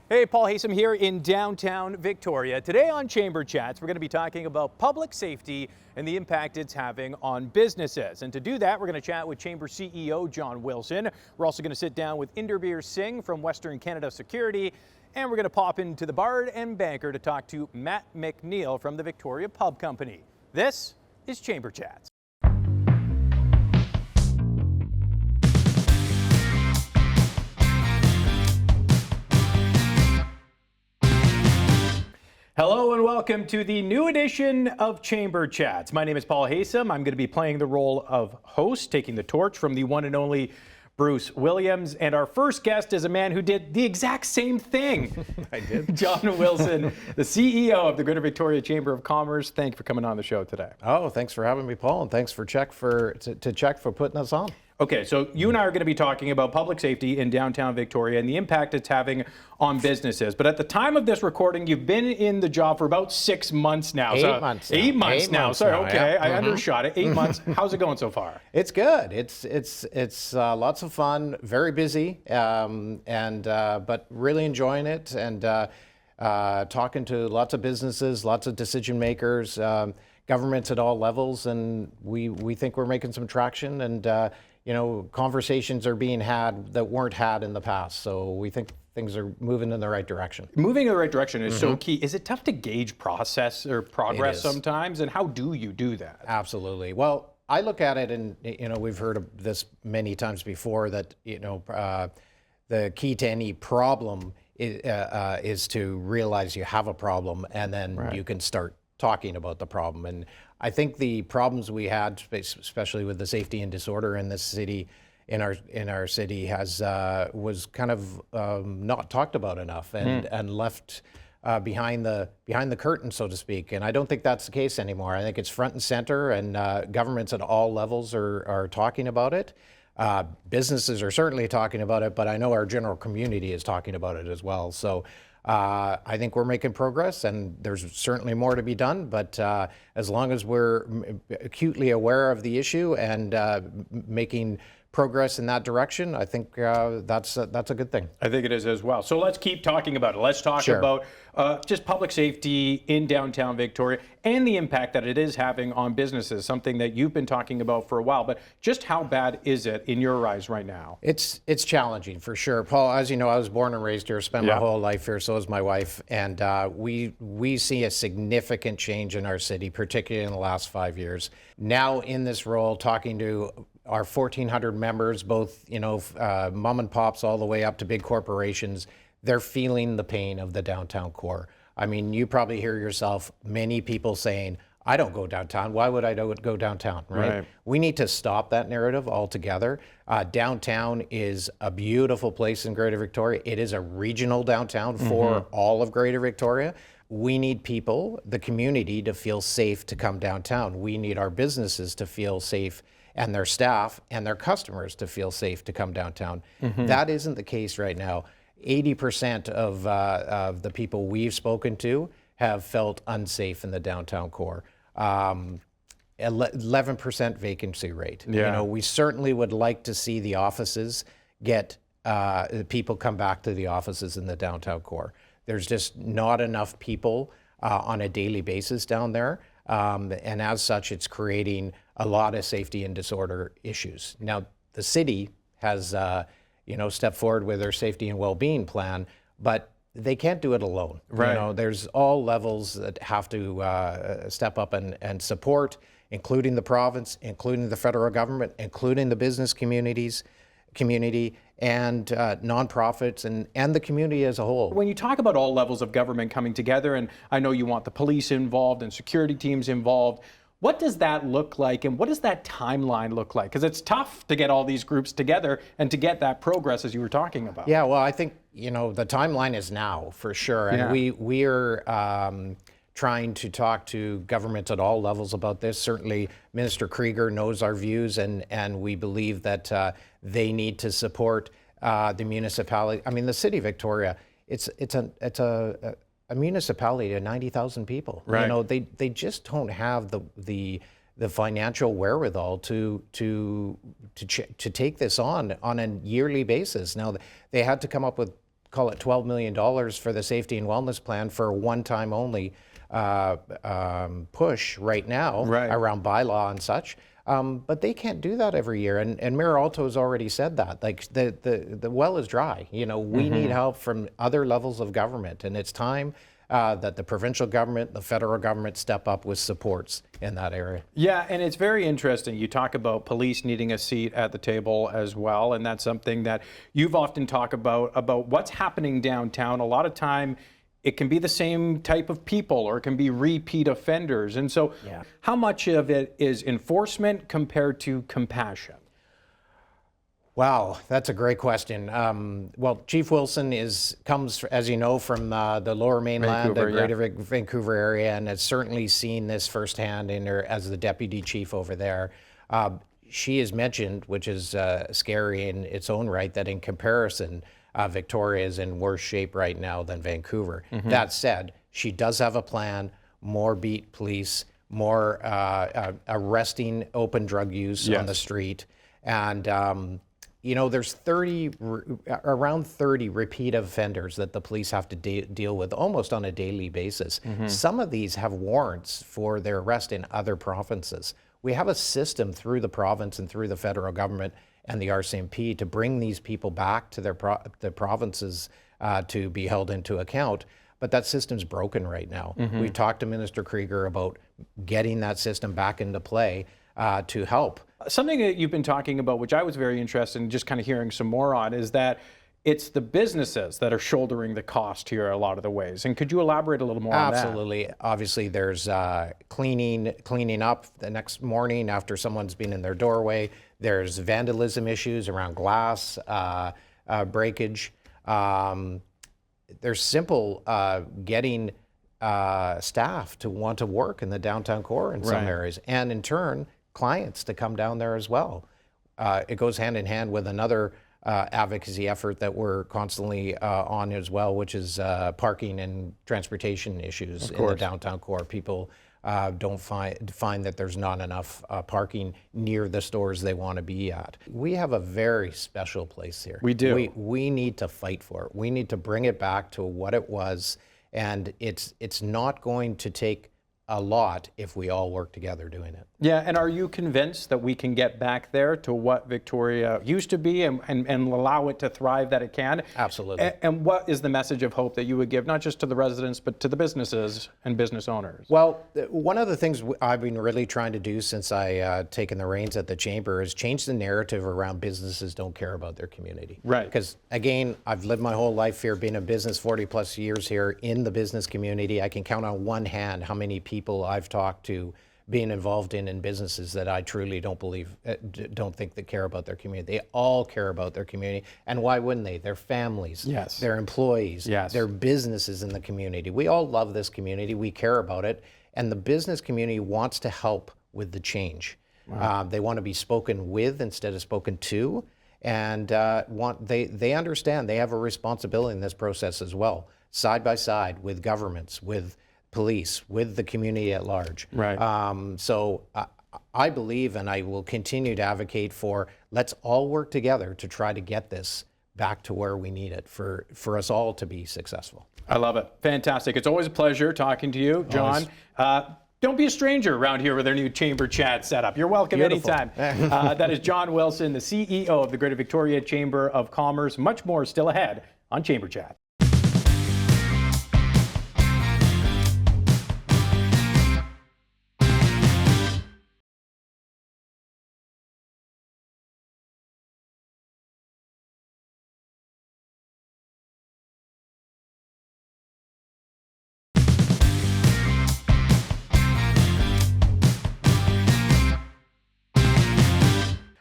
Hey, Paul Haysom here in downtown Victoria. Today on Chamber Chats, we're going to be talking about public safety and the impact it's having on businesses. And to do that, we're going to chat with Chamber CEO John Wilson. We're also going to sit down with Inderbir Singh from Western Canada Security. And we're going to pop into the Bard and Banker to talk to Matt MacNeil from the Victoria Pub Company. This is Chamber Chats. Hello and welcome to the new edition of Chamber Chats. My name is Paul Haysom. I'm going to be playing the role of host, taking the torch from the one and only Bruce Williams. And our first guest is a man who did the exact same thing. I did. John Wilson, the CEO of the Greater Victoria Chamber of Commerce. Thank you for coming on the show today. Oh, thanks for having me, Paul, and thanks for Czech for putting us on. Okay, so you and I are going to be talking about public safety in downtown Victoria and the impact it's having on businesses. But at the time of this recording, you've been in the job for about 6 months now. 8 months now. 8 months now. Sorry, okay, yeah. I undershot it. 8 months. How's it going so far? It's good. It's lots of fun, very busy, but really enjoying it and talking to lots of businesses, lots of decision makers, governments at all levels, and we think we're making some traction and. Conversations are being had that weren't had in the past. So we think things are moving in the right direction. Moving in the right direction is so key. Is it tough to gauge process or progress sometimes? And how do you do that? Absolutely. Well, I look at it and, we've heard of this many times before that, the key to any problem is to realize you have a problem and then you can start talking about the problem. And I think the problems we had, especially with the safety and disorder in this city, in our city, was kind of not talked about enough and left behind the curtain, so to speak. And I don't think that's the case anymore. I think it's front and center, and governments at all levels are talking about it. Businesses are certainly talking about it, but I know our general community is talking about it as well. So. I think we're making progress, and there's certainly more to be done, but as long as we're acutely aware of the issue and making progress in that direction, I think that's a good thing. I think it is as well. So let's keep talking about it. Let's talk about just public safety in downtown Victoria and the impact that it is having on businesses, something that you've been talking about for a while. But just how bad is it in your eyes right now? It's challenging for sure. Paul, as you know, I was born and raised here, spent my whole life here, so is my wife. And we see a significant change in our city, particularly in the last 5 years. Now in this role, talking to our 1,400 members, both mom and pops all the way up to big corporations, they're feeling the pain of the downtown core. I mean, you probably hear yourself, many people saying, I don't go downtown. Why would I go downtown, right? We need to stop that narrative altogether. Downtown is a beautiful place in Greater Victoria. It is a regional downtown for all of Greater Victoria. We need people, the community, to feel safe to come downtown. We need our businesses to feel safe and their staff and their customers to feel safe to come downtown. That isn't the case right now. 80% of the people we've spoken to have felt unsafe in the downtown core. 11% vacancy rate. We certainly would like to see the offices get people come back to the offices in the downtown core. There's just not enough people on a daily basis down there. And as such, it's creating a lot of safety and disorder issues. Now, the city has, stepped forward with their safety and well-being plan, but they can't do it alone. There's all levels that have to step up and support, including the province, including the federal government, including the business community, and nonprofits and the community as a whole. When you talk about all levels of government coming together, and I know you want the police involved and security teams involved, what does that look like and what does that timeline look like? Because it's tough to get all these groups together and to get that progress as you were talking about. Yeah, well, I think, the timeline is now for sure. And we are trying to talk to governments at all levels about this. Certainly, Minister Krieger knows our views, and we believe that they need to support the municipality. I mean, the city of Victoria, it's a municipality of 90,000 people. They just don't have the financial wherewithal to take this on a yearly basis. Now, they had to come up with call it $12 million for the safety and wellness plan for a one-time only push right now around bylaw and such. But they can't do that every year. And Mayor Alto's already said that. Like the well is dry. You know, we need help from other levels of government. And it's time that the provincial government, the federal government step up with supports in that area. Yeah, and it's very interesting. You talk about police needing a seat at the table as well, and that's something that you've often talked about what's happening downtown. A lot of time, it can be the same type of people or it can be repeat offenders. And so how much of it is enforcement compared to compassion? Wow, that's a great question. Well, Chief Wilson comes, as you know, from the Lower Mainland, the Greater Vancouver area, and has certainly seen this firsthand as the deputy chief over there. She has mentioned, which is scary in its own right, that in comparison, Victoria is in worse shape right now than Vancouver. That said, she does have a plan, more beat police, more arresting open drug use on the street, and you know, there's around 30 repeat offenders that the police have to deal with almost on a daily basis. Some of these have warrants for their arrest in other provinces. We have a system through the province and through the federal government and the RCMP to bring these people back to their provinces to be held into account. But that system's broken right now. We've talked to Minister Krieger about getting that system back into play to help. Something that you've been talking about, which I was very interested in just kind of hearing some more on, is that it's the businesses that are shouldering the cost here a lot of the ways. And could you elaborate a little more on that? Absolutely. Obviously, there's cleaning up the next morning after someone's been in their doorway. There's vandalism issues around glass breakage. There's simple getting staff to want to work in the downtown core in some areas, and in turn, clients to come down there as well. It goes hand in hand with another advocacy effort that we're constantly on as well, which is parking and transportation issues in the downtown core. People don't find that there's not enough parking near the stores they want to be at. We have a very special place here. We do. We need to fight for it. We need to bring it back to what it was, and it's not going to take a lot if we all work together doing it. Yeah, and are you convinced that we can get back there to what Victoria used to be and allow it to thrive that it can? Absolutely. And what is the message of hope that you would give, not just to the residents, but to the businesses and business owners? Well, one of the things I've been really trying to do since I taken the reins at the Chamber is change the narrative around businesses don't care about their community. Right. Because again, I've lived my whole life here, been in business 40 plus years here in the business community. I can count on one hand how many people I've talked to being involved in businesses that I truly don't think that care about their community. They all care about their community. And why wouldn't they? Their families, their employees, their businesses in the community. We all love this community. We care about it. And the business community wants to help with the change. They want to be spoken with instead of spoken to. And they understand they have a responsibility in this process as well, side by side with governments, with police, with the community at large. So I believe, and I will continue to advocate for, let's all work together to try to get this back to where we need it for us all to be successful. I love it. Fantastic. It's always a pleasure talking to you, John. Don't be a stranger around here with our new Chamber Chat setup. You're welcome anytime. That is John Wilson, the CEO of the Greater Victoria Chamber of Commerce. Much more still ahead on Chamber Chat.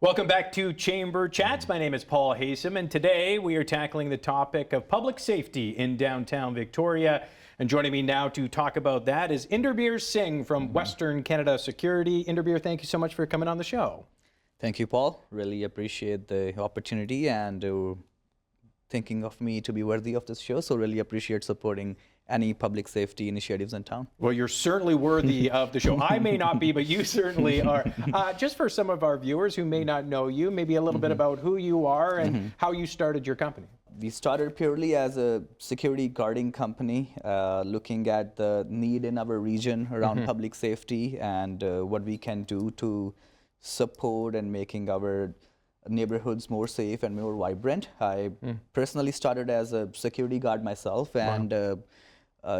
Welcome back to Chamber Chats. My name is Paul Haysom, and today we are tackling the topic of public safety in downtown Victoria. And joining me now to talk about that is Inderbir Singh from Western Canada Security. Inderbir, thank you so much for coming on the show. Thank you, Paul. Really appreciate the opportunity and thinking of me to be worthy of this show. So really appreciate supporting any public safety initiatives in town. Well, you're certainly worthy of the show. I may not be, but you certainly are. Just for some of our viewers who may not know you, maybe a little bit about who you are and how you started your company. we started purely as a security guarding company, looking at the need in our region around public safety and what we can do to support and making our neighborhoods more safe and more vibrant. I personally started as a security guard myself, and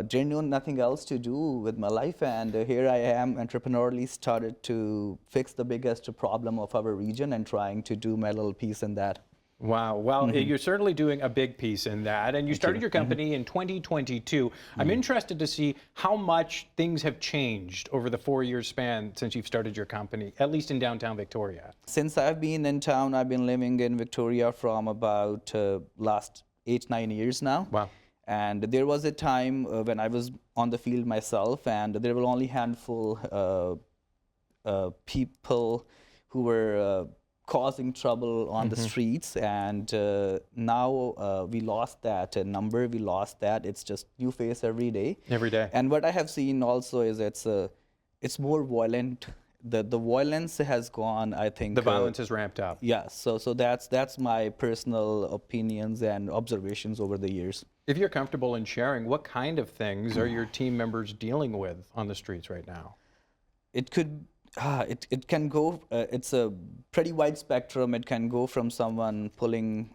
didn't know nothing else to do with my life, and here I am entrepreneurially started to fix the biggest problem of our region and trying to do my little piece in that. Wow. Well, you're certainly doing a big piece in that. And you started your company in 2022. I'm interested to see how much things have changed over the 4-year span since you've started your company, at least in downtown Victoria. Since I've been in town, I've been living in Victoria from about last 8-9 years now. Wow. And there was a time when I was on the field myself, and there were only handful people who were causing trouble on the streets, and now we lost that number. We lost that. It's just new face every day. Every day. And what I have seen also is it's more violent. The violence has gone, I think. The violence has ramped up. Yeah. So that's my personal opinions and observations over the years. If you're comfortable in sharing, what kind of things are your team members dealing with on the streets right now? It could. It can go, it's a pretty wide spectrum. It can go from someone pulling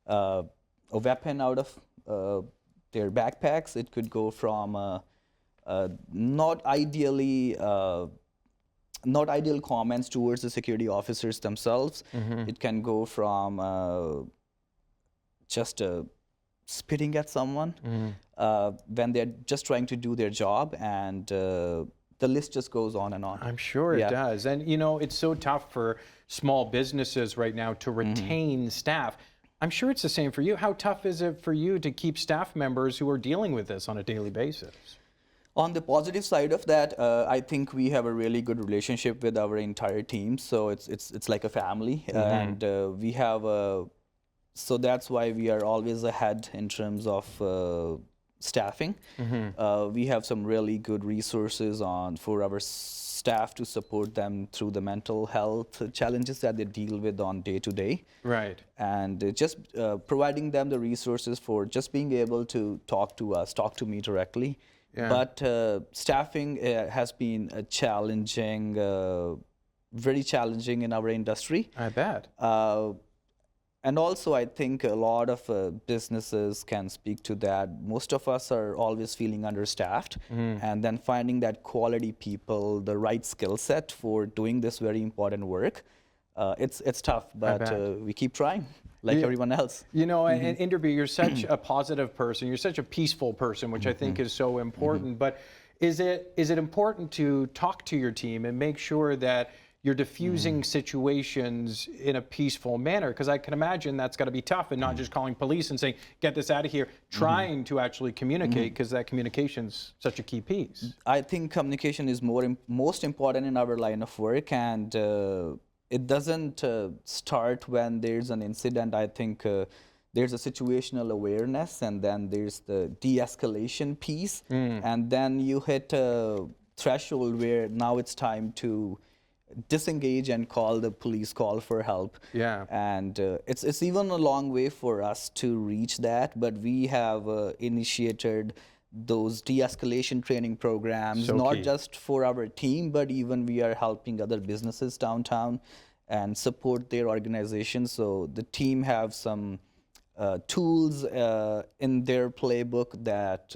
a weapon out of their backpacks. It could go from not ideal comments towards the security officers themselves. It can go from just spitting at someone when they're just trying to do their job, and the list just goes on and on. I'm sure it does. And you know, it's so tough for small businesses right now to retain staff. I'm sure it's the same for you. How tough is it for you to keep staff members who are dealing with this on a daily basis? On the positive side of that, I think we have a really good relationship with our entire team. So it's like a family, and we have so that's why we are always ahead in terms of staffing. We have some really good resources for our staff to support them through the mental health challenges that they deal with on day to day. Right. And just providing them the resources for just being able to talk to us, talk to me directly. Yeah. But staffing has been a challenging, very challenging in our industry. I bet. And also, I think a lot of businesses can speak to that. Most of us are always feeling understaffed, and then finding that quality people, the right skill set for doing this very important work, it's tough, but we keep trying, like everyone else. You know, and Inderbir, you're such a positive person. You're such a peaceful person, which I think is so important. But is it important to talk to your team and make sure that you're diffusing situations in a peaceful manner? Because I can imagine that's got to be tough, and not just calling police and saying, get this out of here, trying to actually communicate, because that communication's such a key piece. I think communication is most important in our line of work, and it doesn't start when there's an incident. I think there's a situational awareness, and then there's the de-escalation piece, and then you hit a threshold where now it's time to disengage and call the police, call for help. Yeah. And it's even a long way for us to reach that, but we have initiated those de-escalation training programs, not just for our team, but even we are helping other businesses downtown and support their organizations. So the team have some tools in their playbook that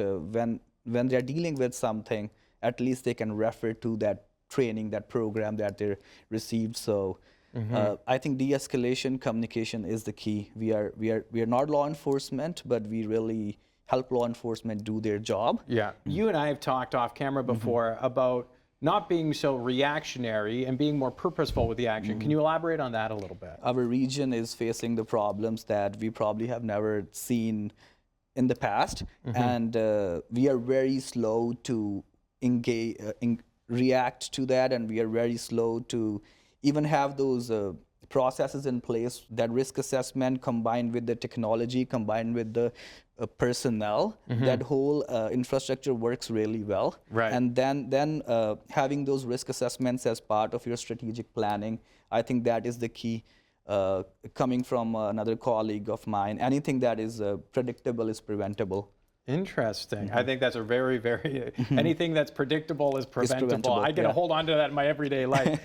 when they're dealing with something, at least they can refer to that training, that program that they received. So I think de-escalation communication is the key. We are not law enforcement, but we really help law enforcement do their job. Yeah. You and I have talked off camera before about not being so reactionary and being more purposeful with the action. Can you elaborate on that a little bit? Our region is facing the problems that we probably have never seen in the past, and we are very slow to engage, react to that, and we are very slow to even have those processes in place. That risk assessment combined with the technology, combined with the personnel, that whole infrastructure works really well. Right. And then having those risk assessments as part of your strategic planning, I think that is the key. coming from another colleague of mine, anything that is predictable is preventable. Interesting. I think that's a very, anything that's predictable is preventable. I get to hold on to that in my everyday life.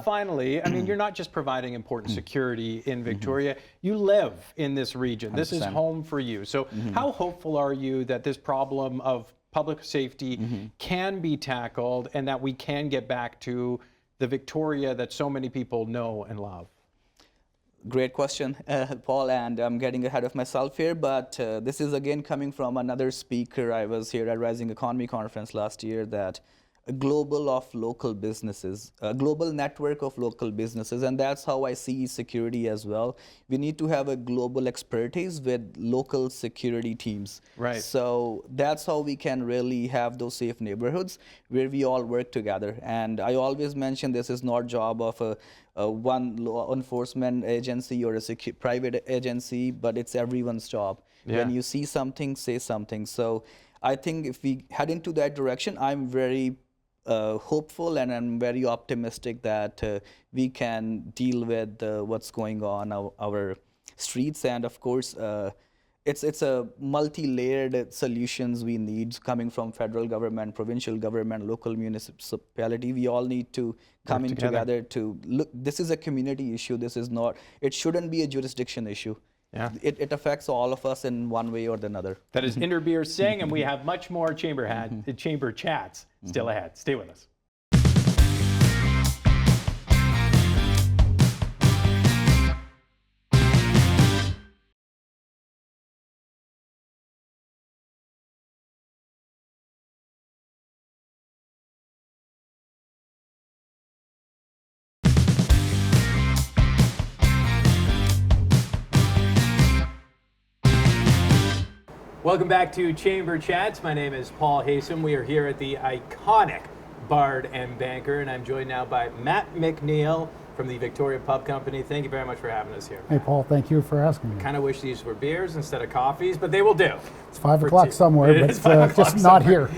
Finally, I mean, you're not just providing important security in Victoria, you live in this region. 100%. This is home for you. So how hopeful are you that this problem of public safety can be tackled and that we can get back to the Victoria that so many people know and love? Great question, Paul, and I'm getting ahead of myself here, but this is again coming from another speaker. I was here at Rising Economy Conference last year, that a global network of local businesses, and that's how I see security as well. We need to have a global expertise with local security teams. Right. So that's how we can really have those safe neighborhoods where we all work together. And I always mention this is not job of a one law enforcement agency or a private agency, but it's everyone's job. Yeah. When you see something, say something. So I think if we head into that direction, I'm very hopeful and I'm very optimistic that we can deal with what's going on our streets. And of course, it's a multi-layered solutions we need coming from federal government, provincial government, local municipality. We all need to come in together to look. This is a community issue. This is not, it shouldn't be a jurisdiction issue. Yeah. It affects all of us in one way or another. That is Inderbir Singh, and we have much more chamber chats still ahead. Stay with us. Welcome back to Chamber Chats. My name is Paul Haysom. We are here at the iconic Bard and Banker, and I'm joined now by Matt MacNeil from the Victoria Pub Company. Thank you very much for having us here. Hey, Paul, thank you for asking me. Kind of wish these were beers instead of coffees, but they will do. It's 5 o'clock somewhere, but just not here.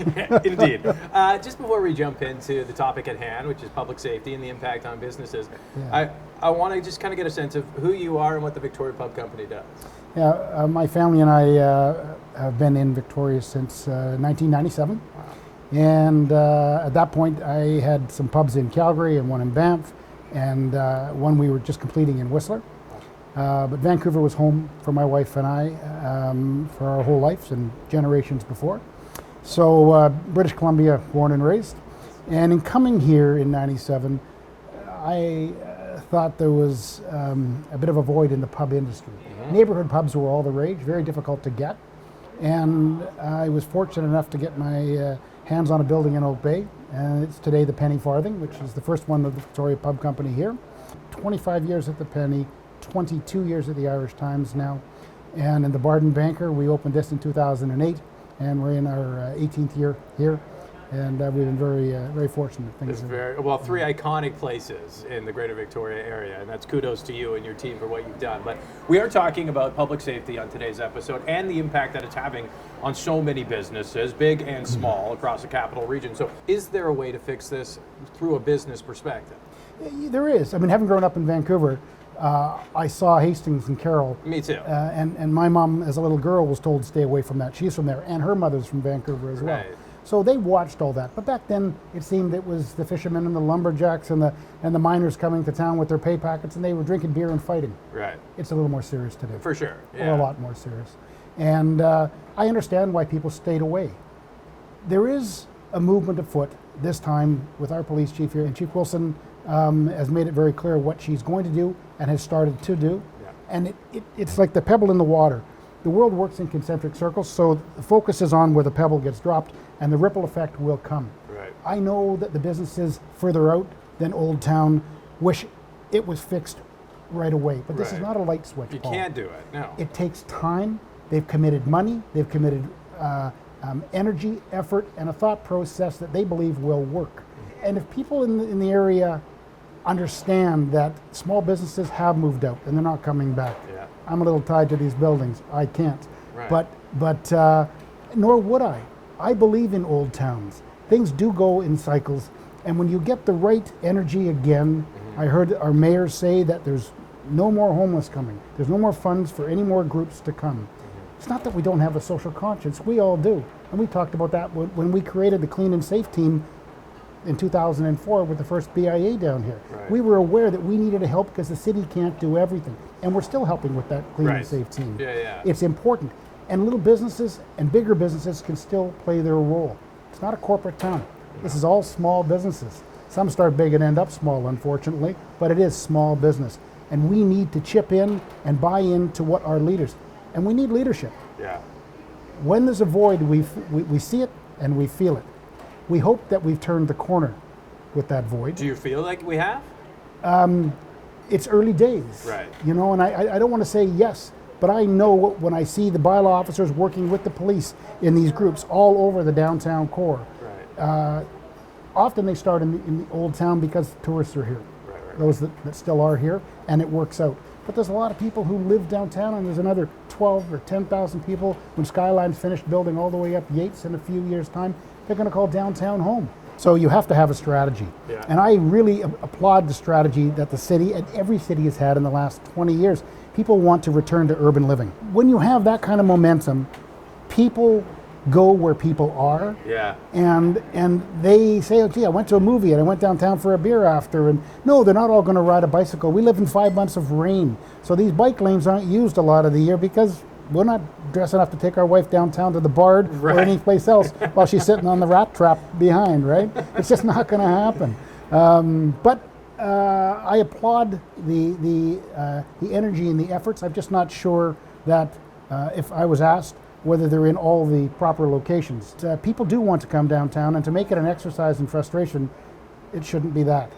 Indeed. Just before we jump into the topic at hand, which is public safety and the impact on businesses, I want to just kind of get a sense of who you are and what the Victoria Pub Company does. Yeah, my family and I have been in Victoria since 1997. Wow. And at that point, I had some pubs in Calgary and one in Banff, and one we were just completing in Whistler. But Vancouver was home for my wife and I for our whole lives and generations before. So British Columbia, born and raised. And in coming here in 97, I thought there was a bit of a void in the pub industry. Neighborhood pubs were all the rage, very difficult to get. And I was fortunate enough to get my hands on a building in Oak Bay. And it's today the Penny Farthing, which is the first one of the Victoria Pub Company here. 25 years at the Penny, 22 years at the Irish Times now. And in the Bard and Banker, we opened this in 2008, and we're in our 18th year here. And we've been very fortunate. It's well, 3 iconic places in the Greater Victoria area, and that's kudos to you and your team for what you've done. But we are talking about public safety on today's episode and the impact that it's having on so many businesses, big and small, across the capital region. So is there a way to fix this through a business perspective? There is. I mean, having grown up in Vancouver, I saw Hastings and Carroll. Me too. And my mom, as a little girl, was told to stay away from that. She's from there, and her mother's from Vancouver as well. Right. So they watched all that. But back then, it seemed it was the fishermen and the lumberjacks and the miners coming to town with their pay packets, and they were drinking beer and fighting. Right. It's a little more serious today. For sure. Yeah. Or a lot more serious. And I understand why people stayed away. There is a movement afoot this time with our police chief here, and Chief Wilson has made it very clear what she's going to do and has started to do. Yeah. And it's like the pebble in the water. The world works in concentric circles, so the focus is on where the pebble gets dropped, and the ripple effect will come. Right. I know that the businesses further out than Old Town wish it was fixed right away, but this is not a light switch, You Paul. can't do it, no. It takes time. They've committed money. They've committed energy, effort, and a thought process that they believe will work. And if people in the area understand that small businesses have moved out and they're not coming back. Yeah. I'm a little tied to these buildings. I can't. Right. But nor would I. I believe in old towns. Things do go in cycles, and when you get the right energy again, I heard our mayor say that there's No more homeless coming. There's no more funds for any more groups to come. It's not that we don't have a social conscience. We all do. And we talked about that when we created the Clean and Safe team in 2004 with the first BIA down here. Right. We were aware that we needed to help because the city can't do everything. And we're still helping with that Clean Right. and Safe team. Yeah. It's important. And little businesses and bigger businesses can still play their role. It's not a corporate town. This is all small businesses. Some start big and end up small, unfortunately, but it is small business. And we need to chip in and buy into what our leaders, and we need leadership. Yeah. When there's a void, we see it and we feel it. We hope that we've turned the corner with that void. Do you feel like we have? It's early days, Right. you know, and I don't want to say yes, but I know when I see the bylaw officers working with the police in these groups all over the downtown core. Right. Often they start in the old town because tourists are here. Right. Those that still are here, and it works out. But there's a lot of people who live downtown, and there's another 12 or 10,000 people when Skyline's finished building all the way up Yates in a few years' time. They're going to call downtown home. So you have to have a strategy. Yeah. And I really applaud the strategy that the city and every city has had in the last 20 years. People want to return to urban living. When you have that kind of momentum, people go where people are. Yeah. And they say, oh, gee, I went to a movie and I went downtown for a beer after. And no, they're not all going to ride a bicycle. We live in 5 months of rain. So these bike lanes aren't used a lot of the year because we're not dressed enough to take our wife downtown to the Bard Right. or any place else while she's sitting on the rat trap behind, right? It's just not going to happen. But I applaud the energy and the efforts. I'm just not sure that if I was asked whether they're in all the proper locations. People do want to come downtown, and to make it an exercise in frustration, it shouldn't be that.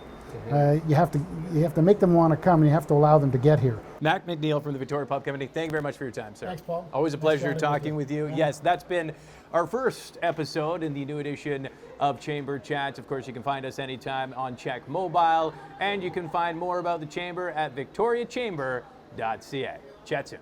You have to make them want to come, and you have to allow them to get here. Matt MacNeil from the Victoria Pub Company, thank you very much for your time, sir. Thanks, Paul. Always a Nice pleasure chatting talking with with you. Yeah. Yes, that's been our first episode in the new edition of Chamber Chats. Of course, you can find us anytime on Check Mobile, and you can find more about the Chamber at victoriachamber.ca. Chat soon.